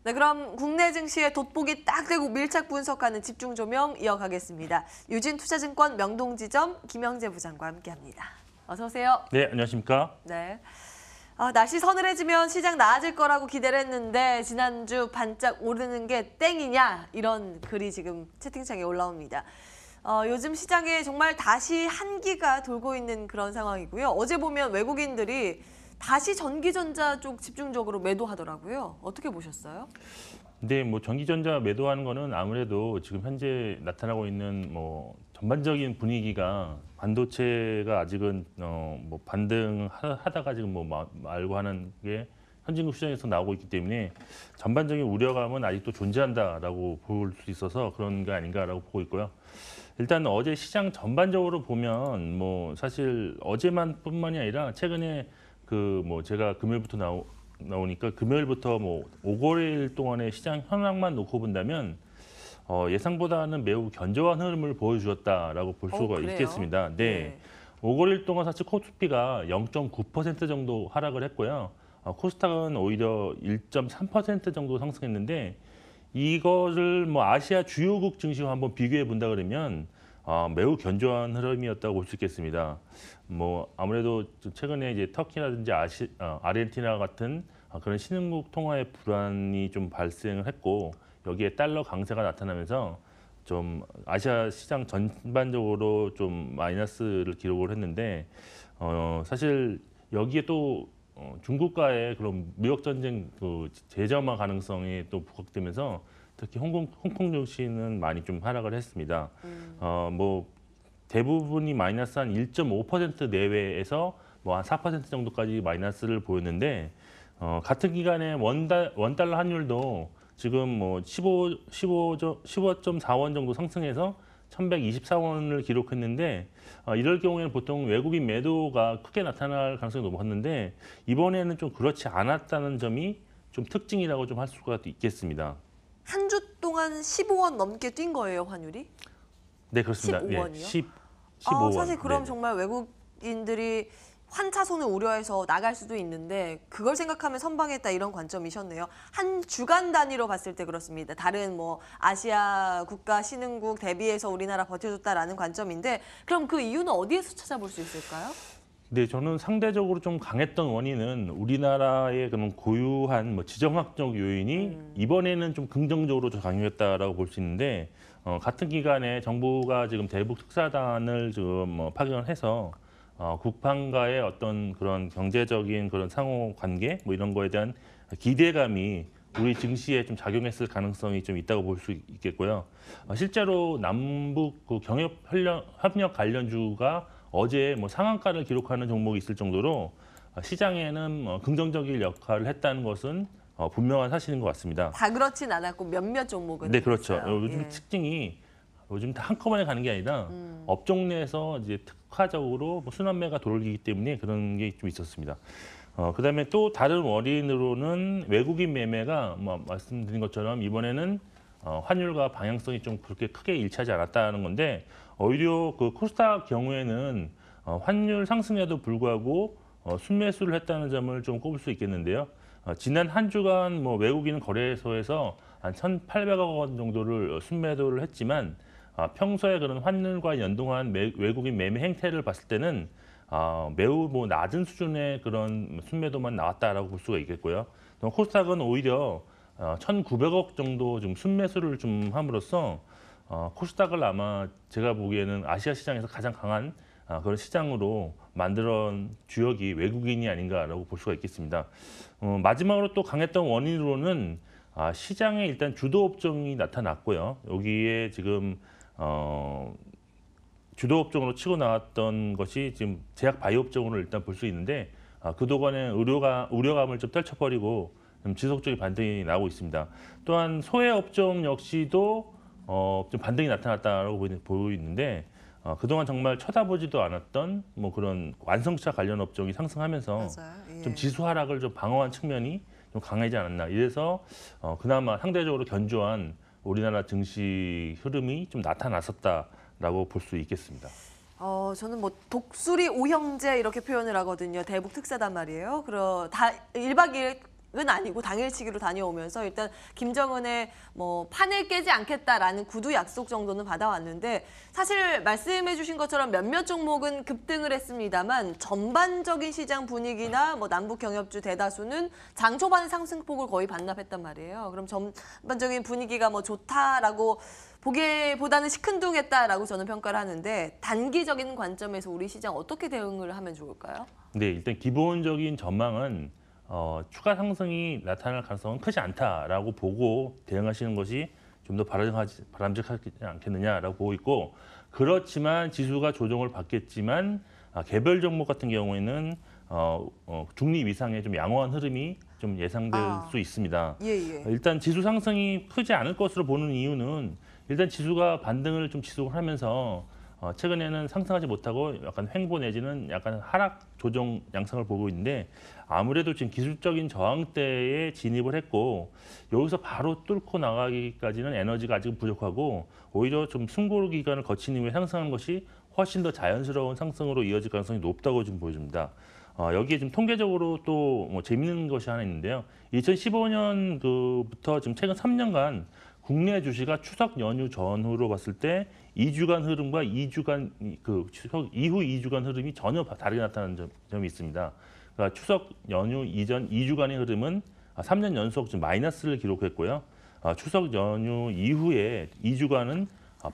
네, 그럼 국내 증시의 돋보기 딱 되고 밀착 분석하는 집중 조명 이어가겠습니다. 유진투자증권 명동지점 김영재 부장과 함께합니다. 어서 오세요. 네, 안녕하십니까? 네. 날씨 서늘해지면 시장 나아질 거라고 기대를 했는데 지난주 반짝 오르는 게 땡이냐 이런 글이 지금 채팅창에 올라옵니다. 요즘 시장에 정말 다시 한기가 돌고 있는 그런 상황이고요. 어제 보면 외국인들이 다시 전기전자 쪽 집중적으로 매도하더라고요. 어떻게 보셨어요? 근데 뭐 전기전자 매도하는 거는 아무래도 지금 현재 나타나고 있는 뭐 전반적인 분위기가 반도체가 아직은 뭐 반등하다가 지금 뭐 말고 하는 게 현진국 시장에서 나오고 있기 때문에 전반적인 우려감은 아직도 존재한다라고 볼 수 있어서 그런 게 아닌가라고 보고 있고요. 일단 어제 시장 전반적으로 보면 뭐 사실 어제만뿐만이 아니라 최근에 그 뭐 제가 금요일부터 나오니까 금요일부터 뭐 5거래일 동안의 시장 현황만 놓고 본다면 예상보다는 매우 견조한 흐름을 보여주었다라고 볼 수가 있겠습니다. 네. 5거래일 동안 사실 코스피가 0.9% 정도 하락을 했고요. 코스닥은 오히려 1.3% 정도 상승했는데 이거를 뭐 아시아 주요국 증시와 한번 비교해 본다 그러면 매우 견조한 흐름이었다고 볼 수 있겠습니다. 뭐 아무래도 최근에 이제 터키라든지 아르헨티나 같은 그런 신흥국 통화의 불안이 좀 발생을 했고 여기에 달러 강세가 나타나면서 좀 아시아 시장 전반적으로 좀 마이너스를 기록을 했는데 사실 여기에 또 중국과의 그런 무역 전쟁 그 재점화 가능성이 또 부각되면서 특히 홍콩 증시는 많이 좀 하락을 했습니다. 뭐 대부분이 마이너스 한 1.5% 내외에서 뭐 한 4% 정도까지 마이너스를 보였는데 같은 기간에 원달러 환율도 지금 뭐 15.4원 정도 상승해서 1,124원을 기록했는데 이럴 경우에는 보통 외국인 매도가 크게 나타날 가능성이 높았는데 이번에는 좀 그렇지 않았다는 점이 좀 특징이라고 좀 할 수가 있겠습니다. 한 주 동안 15원 넘게 뛴 거예요, 환율이? 네, 그렇습니다. 15원이요? 15원. 사실 그럼 네네. 정말 외국인들이 환차손을 우려해서 나갈 수도 있는데 그걸 생각하면 선방했다 이런 관점이셨네요. 한 주간 단위로 봤을 때 그렇습니다. 다른 뭐 아시아 국가 신흥국 대비해서 우리나라 버텨줬다라는 관점인데 그럼 그 이유는 어디에서 찾아볼 수 있을까요? 네, 저는 상대적으로 좀 강했던 원인은 우리나라의 그런 고유한 뭐 지정학적 요인이 이번에는 좀 긍정적으로 좀 강요했다라고 볼 수 있는데 같은 기간에 정부가 지금 대북 특사단을 지금 뭐 파견을 해서 국방과의 어떤 그런 경제적인 그런 상호 관계 뭐 이런 거에 대한 기대감이 우리 증시에 좀 작용했을 가능성이 좀 있다고 볼 수 있겠고요. 실제로 남북 그 협력 관련주가 어제 뭐 상한가를 기록하는 종목이 있을 정도로 시장에는 긍정적인 역할을 했다는 것은 분명한 사실인 것 같습니다. 다 그렇진 않았고 몇몇 종목은 네, 그렇죠. 있어요. 요즘 예. 특징이 요즘 다 한꺼번에 가는 게 아니라 업종 내에서 이제 특화적으로 뭐 순환매가 돌기 때문에 그런 게 좀 있었습니다. 그다음에 또 다른 원인으로는 외국인 매매가 뭐 말씀드린 것처럼 이번에는 환율과 방향성이 좀 그렇게 크게 일치하지 않았다는 건데 오히려 그 코스닥 경우에는 환율 상승에도 불구하고 순매수를 했다는 점을 좀 꼽을 수 있겠는데요. 지난 한 주간 뭐 외국인 거래소에서 한 1,800억 원 정도를 순매도를 했지만 평소에 그런 환율과 연동한 외국인 매매 행태를 봤을 때는 매우 뭐 낮은 수준의 그런 순매도만 나왔다라고 볼 수가 있겠고요. 또 코스닥은 오히려 1,900억 정도 좀 순매수를 좀 함으로써 코스닥을 아마 제가 보기에는 아시아 시장에서 가장 강한 그런 시장으로 만들어낸 주역이 외국인이 아닌가라고 볼 수가 있겠습니다. 마지막으로 또 강했던 원인으로는 시장에 일단 주도 업종이 나타났고요. 여기에 지금 주도 업종으로 치고 나왔던 것이 지금 제약 바이오 업종으로 일단 볼 수 있는데 그동안에 우려감을 좀 떨쳐버리고 좀 지속적인 반등이 나오고 있습니다. 또한 소외 업종 역시도 좀 반등이 나타났다라고 보이는데 그동안 정말 쳐다보지도 않았던 뭐 그런 완성차 관련 업종이 상승하면서 맞아요. 예. 좀 지수 하락을 좀 방어한 측면이 좀 강하지 않았나. 이래서 그나마 상대적으로 견조한 우리나라 증시 흐름이 좀 나타났었다라고 볼 수 있겠습니다. 저는 뭐 독수리 오형제 이렇게 표현을 하거든요. 대북 특사단 말이에요. 다 1박 2일 아니고 당일치기로 다녀오면서 일단 김정은의 뭐 판을 깨지 않겠다라는 구두 약속 정도는 받아왔는데 사실 말씀해 주신 것처럼 몇몇 종목은 급등을 했습니다만 전반적인 시장 분위기나 뭐 남북 경협주 대다수는 장 초반 상승폭을 거의 반납했단 말이에요. 그럼 전반적인 분위기가 뭐 좋다라고 보기보다는 시큰둥했다라고 저는 평가를 하는데 단기적인 관점에서 우리 시장 어떻게 대응을 하면 좋을까요? 네, 일단 기본적인 전망은 추가 상승이 나타날 가능성은 크지 않다라고 보고 대응하시는 것이 좀 더 바람직하지 않겠느냐라고 보고 있고, 그렇지만 지수가 조정을 받겠지만 개별 종목 같은 경우에는 중립 이상의 좀 양호한 흐름이 좀 예상될 수 있습니다. 예. 일단 지수 상승이 크지 않을 것으로 보는 이유는 일단 지수가 반등을 좀 지속을 하면서 최근에는 상승하지 못하고 약간 횡보 내지는 약간 하락 조정 양상을 보고 있는데, 아무래도 지금 기술적인 저항대에 진입을 했고 여기서 바로 뚫고 나가기까지는 에너지가 아직 부족하고 오히려 좀 숨고르 기간을 거친 이후에 상승하는 것이 훨씬 더 자연스러운 상승으로 이어질 가능성이 높다고 지금 보여집니다. 여기에 좀 통계적으로 또 뭐 재밌는 것이 하나 있는데요. 2015년부터 지금 최근 3년간 국내 주식가 추석 연휴 전후로 봤을 때 2주간 흐름과 2주간 그 추석 이후 2주간 흐름이 전혀 다르게 나타나는 점이 있습니다. 그러니까 추석 연휴 이전 2주간의 흐름은 3년 연속 좀 마이너스를 기록했고요. 추석 연휴 이후에 2주간은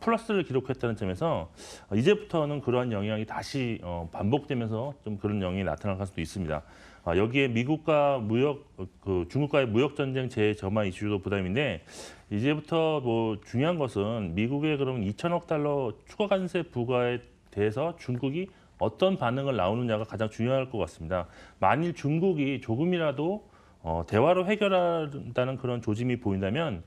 플러스를 기록했다는 점에서 이제부터는 그러한 영향이 다시 반복되면서 좀 그런 영향이 나타날 가능성도 있습니다. 여기에 미국과 중국과의 무역 전쟁 재점화 이슈도 부담인데, 이제부터 뭐 중요한 것은 미국의 그럼 2천억 달러 추가 관세 부과에 대해서 중국이 어떤 반응을 나오느냐가 가장 중요할 것 같습니다. 만일 중국이 조금이라도 대화로 해결한다는 그런 조짐이 보인다면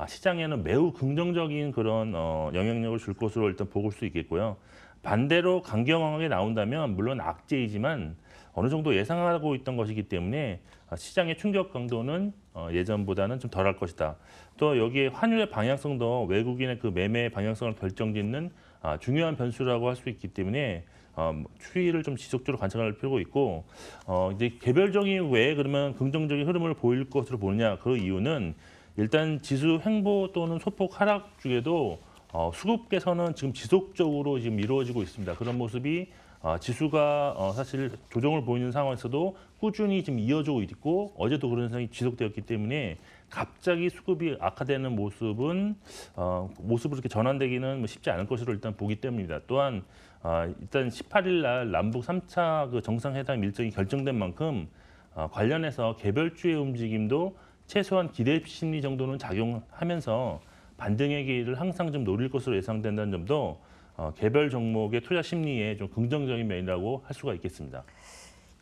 시장에는 매우 긍정적인 그런 영향력을 줄 것으로 일단 보고 수 있겠고요. 반대로 강경하게 나온다면 물론 악재이지만 어느 정도 예상하고 있던 것이기 때문에 시장의 충격 강도는 예전보다는 좀 덜할 것이다. 또 여기에 환율의 방향성도 외국인의 그 매매 방향성을 결정짓는 중요한 변수라고 할 수 있기 때문에 추이를 좀 지속적으로 관찰할 필요가 있고, 이제 개별적인 왜 그러면 긍정적인 흐름을 보일 것으로 보느냐, 그 이유는 일단 지수 횡보 또는 소폭 하락 중에도 수급 개선은 지금 지속적으로 지금 이루어지고 있습니다. 그런 모습이 지수가 사실 조정을 보이는 상황에서도 꾸준히 지금 이어지고 있고 어제도 그런 현상이 지속되었기 때문에 갑자기 수급이 악화되는 모습은 모습으로 이렇게 전환되기는 쉽지 않을 것으로 일단 보기 때문입니다. 또한 일단 18일 날 남북 3차 그 정상회담 일정이 결정된 만큼 관련해서 개별주의 움직임도 최소한 기대 심리 정도는 작용하면서 반등의 기회를 항상 좀 노릴 것으로 예상된다는 점도 개별 종목의 투자 심리에 좀 긍정적인 면이라고 할 수가 있겠습니다.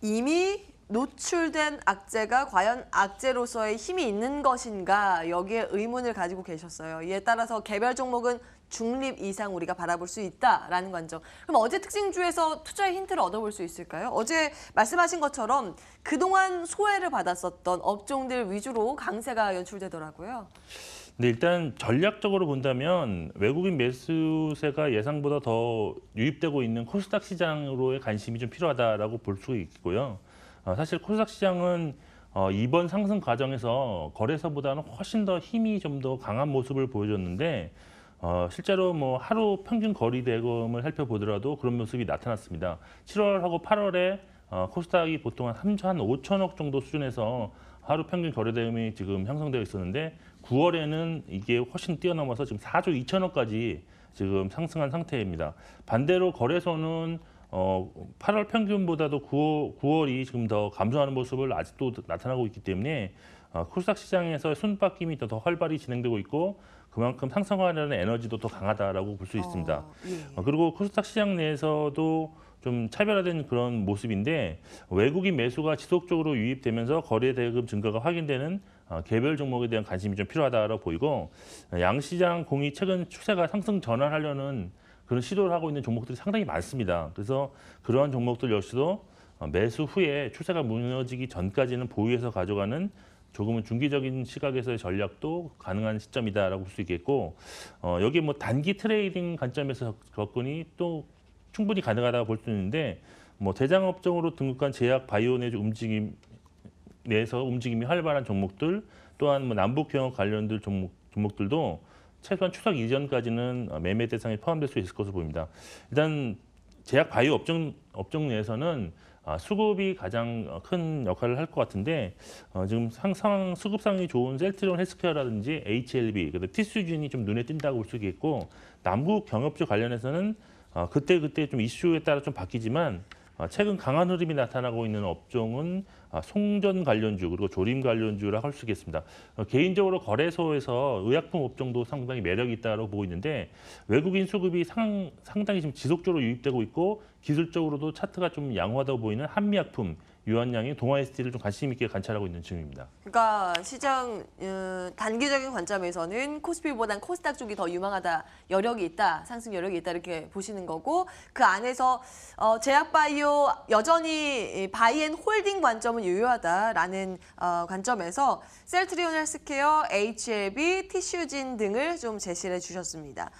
이미 노출된 악재가 과연 악재로서의 힘이 있는 것인가, 여기에 의문을 가지고 계셨어요. 이에 따라서 개별 종목은 중립 이상 우리가 바라볼 수 있다라는 관점. 그럼 어제 특징주에서 투자의 힌트를 얻어볼 수 있을까요? 어제 말씀하신 것처럼 그동안 소외를 받았었던 업종들 위주로 강세가 연출되더라고요. 근데 일단 전략적으로 본다면 외국인 매수세가 예상보다 더 유입되고 있는 코스닥 시장으로의 관심이 좀 필요하다라고 볼 수 있고요. 사실 코스닥 시장은 이번 상승 과정에서 거래소보다는 훨씬 더 힘이 좀 더 강한 모습을 보여줬는데, 실제로 뭐 하루 평균 거리 대금을 살펴보더라도 그런 모습이 나타났습니다. 7월하고 8월에 코스닥이 보통 한 5천억 정도 수준에서 하루 평균 거래 대금이 지금 형성되어 있었는데 9월에는 이게 훨씬 뛰어넘어서 지금 4조 2천억까지 지금 상승한 상태입니다. 반대로 거래소는 8월 평균보다도 9월이 지금 더 감소하는 모습을 아직도 나타나고 있기 때문에 코스닥 시장에서 순바뀜이 더 활발히 진행되고 있고 그만큼 상승하려는 에너지도 더 강하다라고 볼 수 있습니다. 예. 그리고 코스닥 시장 내에서도 좀 차별화된 그런 모습인데, 외국인 매수가 지속적으로 유입되면서 거래 대금 증가가 확인되는 개별 종목에 대한 관심이 좀 필요하다고 보이고, 양시장 공이 최근 추세가 상승 전환하려는 그런 시도를 하고 있는 종목들이 상당히 많습니다. 그래서 그러한 종목들 역시도 매수 후에 추세가 무너지기 전까지는 보유해서 가져가는 조금은 중기적인 시각에서의 전략도 가능한 시점이다라고 볼 수 있겠고, 여기 뭐 단기 트레이딩 관점에서 접근이 또 충분히 가능하다고 볼 수 있는데, 뭐 대장업종으로 등극한 제약, 바이오 내지 움직임이 내에서 움직임이 활발한 종목들, 또한 뭐 남북 경협 관련된 종목들도 최소한 추석 이전까지는 매매 대상에 포함될 수 있을 것으로 보입니다. 일단 제약 바이오 업종 내에서는 수급이 가장 큰 역할을 할 것 같은데 지금 상상 수급상이 좋은 셀트리온 헬스케어라든지 HLB, 그다음에 티슈진이 좀 눈에 띈다고 볼 수 있겠고 남북 경협주 관련해서는 그때 좀 이슈에 따라 좀 바뀌지만 최근 강한 흐름이 나타나고 있는 업종은 송전 관련주 그리고 조림 관련주라 할 수 있겠습니다. 개인적으로 거래소에서 의약품 업종도 상당히 매력이 있다고 보고 있는데 외국인 수급이 상당히 지금 지속적으로 유입되고 있고 기술적으로도 차트가 좀 양호하다고 보이는 한미약품, 유한양의 동아ST를 좀 관심 있게 관찰하고 있는 중입니다. 그러니까 시장 단기적인 관점에서는 코스피보단 코스닥 쪽이 더 유망하다, 여력이 있다, 상승 여력이 있다 이렇게 보시는 거고 그 안에서 제약바이오 여전히 바이앤홀딩 관점은 유효하다라는 관점에서 셀트리온 헬스케어, HLB, 티슈진 등을 좀 제시를 해주셨습니다.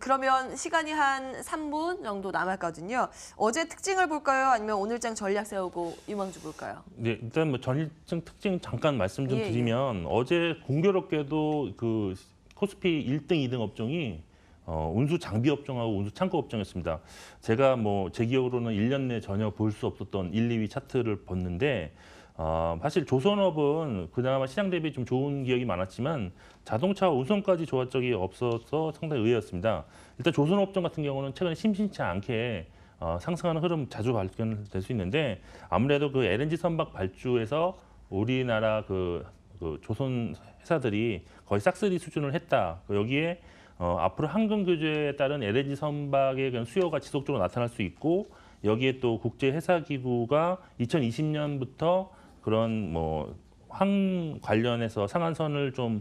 그러면 시간이 한 3분 정도 남았거든요. 어제 특징을 볼까요? 아니면 오늘장 전략 세우고 유망주 볼까요? 네, 일단 뭐 전일증 특징 잠깐 말씀 좀 드리면 어제 공교롭게도 그 코스피 1등, 2등 업종이 운수 장비 업종하고 운수 창고 업종이었습니다. 제가 뭐 제 기억으로는 1년 내 전혀 볼 수 없었던 1, 2위 차트를 봤는데 사실 조선업은 그나마 시장 대비 좀 좋은 기억이 많았지만 자동차 운송까지 좋았던 적이 없어서 상당히 의외였습니다. 일단 조선업종 같은 경우는 최근에 심심치 않게 상승하는 흐름 자주 발견될 수 있는데 아무래도 그 LNG 선박 발주에서 우리나라 그 조선 회사들이 거의 싹쓸이 수준을 했다. 여기에 앞으로 한금 규제에 따른 LNG 선박의 그런 수요가 지속적으로 나타날 수 있고 여기에 또 국제회사기구가 2020년부터 그런 뭐 황 관련해서 상한선을 좀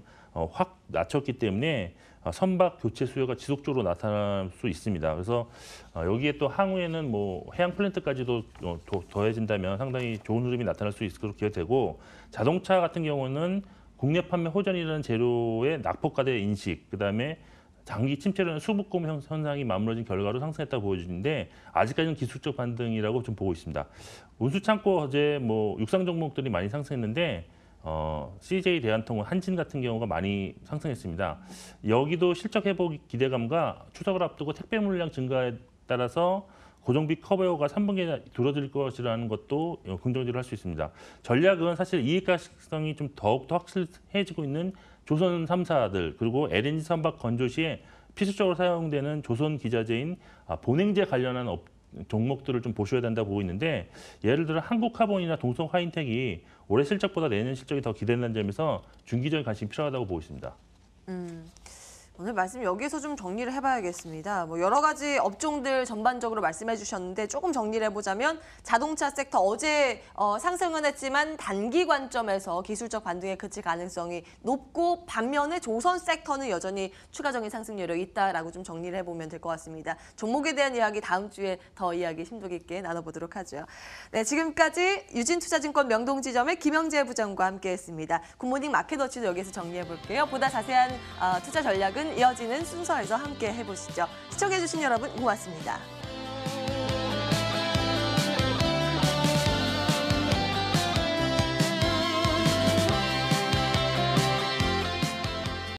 확 낮췄기 때문에 선박 교체 수요가 지속적으로 나타날 수 있습니다. 그래서 여기에 또 향후에는 뭐 해양 플랜트까지도 더해진다면 상당히 좋은 흐름이 나타날 수 있을 것으로 기대되고 자동차 같은 경우는 국내 판매 호전이라는 재료의 낙폭과대 인식, 그다음에 장기 침체라는 수급공 현상이 맞물어진 결과로 상승했다고 보여지는데 아직까지는 기술적 반등이라고 좀 보고 있습니다. 운수창고 어제 뭐 육상 종목들이 많이 상승했는데 CJ 대한통운, 한진 같은 경우가 많이 상승했습니다. 여기도 실적 회복 기대감과 추석을 앞두고 택배 물량 증가에 따라서 고정비 커버가 3분기에 줄어들 것이라는 것도 긍정적으로 할 수 있습니다. 전략은 사실 이익가성이 좀 더욱더 확실해지고 있는 조선 3사들 그리고 LNG 선박 건조 시에 필수적으로 사용되는 조선 기자재인 본행제 관련한 종목들을 좀 보셔야 된다고 보고 있는데 예를 들어 한국카본이나 동성 화인텍이 올해 실적보다 내년 실적이 더 기대된다는 점에서 중기적인 관심이 필요하다고 보고 있습니다. 오늘 말씀 여기서 좀 정리를 해봐야겠습니다. 뭐 여러 가지 업종들 전반적으로 말씀해 주셨는데 조금 정리를 해보자면 자동차 섹터 어제 상승은 했지만 단기 관점에서 기술적 반등에 그칠 가능성이 높고 반면에 조선 섹터는 여전히 추가적인 상승 여력이 있다라고 좀 정리를 해보면 될 것 같습니다. 종목에 대한 이야기 다음 주에 더 이야기 심도 깊게 나눠보도록 하죠. 네, 지금까지 유진투자증권 명동지점의 김영재 부장과 함께했습니다. 굿모닝 마켓워치도 여기서 정리해볼게요. 보다 자세한 투자 전략은 이어지는 순서에서 함께 해보시죠. 시청해주신 여러분 고맙습니다.